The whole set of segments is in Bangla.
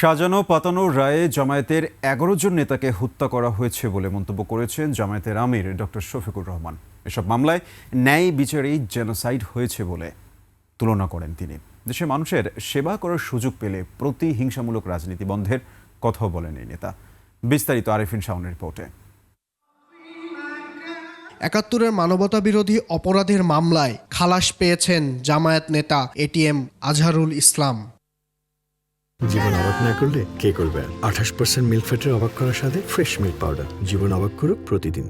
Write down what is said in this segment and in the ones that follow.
সাজানো পাতানো রায়ে জামায়াতের ১১ জন নেতাকে হত্যা করা হয়েছে বলে মন্তব্য করেছেন জামায়াতের আমির ডক্টর শফিকুর রহমান। এসব মামলায় ন্যায় বিচারেই জেনোসাইড হয়েছে বলে তুলনা করেন তিনি। দেশের মানুষের সেবা করার সুযোগ পেলে প্রতিহিংসামূলক রাজনীতি বন্ধের কথাও বলেন এই নেতা। বিস্তারিত আরিফিন শাওনের রিপোর্টে। ৭১-এর মানবতা বিরোধী অপরাধের মামলায় খালাস পেয়েছেন জামায়াত নেতা এটিএম আজহারুল ইসলাম। জীবন অবাক না করলে কে করবে? 28% মিল্ক ফ্যাটের অবাক করার সাথে ফ্রেশ মিল্ক পাউডার। জীবন অবাক করুক প্রতিদিন।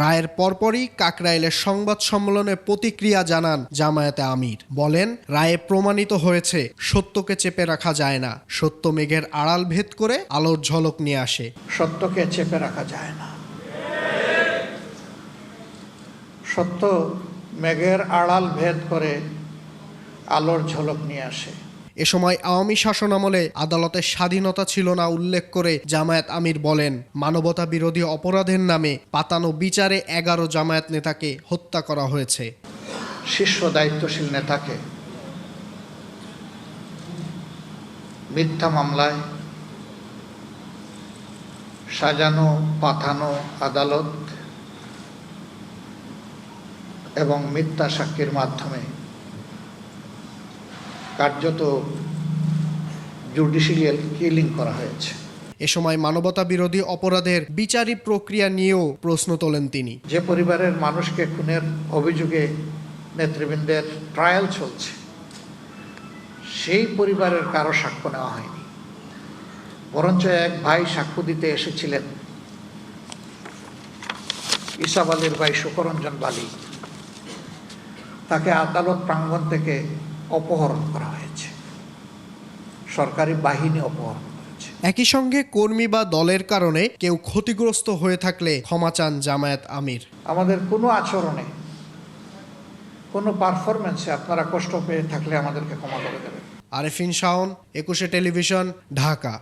রায়ের পরপরই কাকরাইলের সংবাদ সম্মেলনে প্রতিক্রিয়া জানান জামায়াতে আমির। বলেন, রায়ে প্রমাণিত হয়েছে সত্যকে চেপে রাখা যায় না, সত্য মেঘের আড়াল ভেদ করে আলোর ঝলক নিয়ে আসে। সত্যকে চেপে রাখা যায় না, সত্য মেঘের আড়াল ভেদ করে আলোর ঝলক নিয়ে আসে। এ সময় আওয়ামী শাসনামলে আদালতের স্বাধীনতা ছিল না উল্লেখ করে জামায়াত আমির বলেন, মানবতা বিরোধী অপরাধের নামে পাতানো বিচারে ১১ জামায়াত নেতাকে হত্যা করা হয়েছে। শীর্ষ দায়িত্বশীল নেতাকে মিথ্যা মামলায় সাজানো পাতানো আদালত এবং মিথ্যা সাক্ষীর মাধ্যমে কার্যত জুডিশিয়াল কিলিং করা হয়েছে। এ সময় মানবতা বিরোধী অপরাধের বিচারিক প্রক্রিয়া নিয়েও প্রশ্ন তোলেন তিনি। যে পরিবারের মানুষকে খুনের অভিযোগে নেতৃবৃন্দের ট্রায়াল চলছে, সেই পরিবারের কারো সাক্ষ্য নেওয়া হয়নি, বরঞ্চ এক ভাই সাক্ষ্য দিতে এসেছিলেন, ইসাব আলীর ভাই শুকরঞ্জন বালি, তাকে আদালত প্রাঙ্গণ থেকে অপহরণ করা হয়েছে, সরকারি বাহিনী অপহরণ করেছে। একই সঙ্গে কর্মী বা দলের কারণে কেউ ক্ষতিগ্রস্ত হয়ে থাকলে ক্ষমা চান জামায়াত আমির। আমাদের কোনো আচরণে, কোনো পারফরমেন্সে আপনারা কষ্ট পেয়ে থাকলে আমাদেরকে ক্ষমা করে দেবেন। আরিফিন শাওন, ২১ টেলিভিশন, ঢাকা।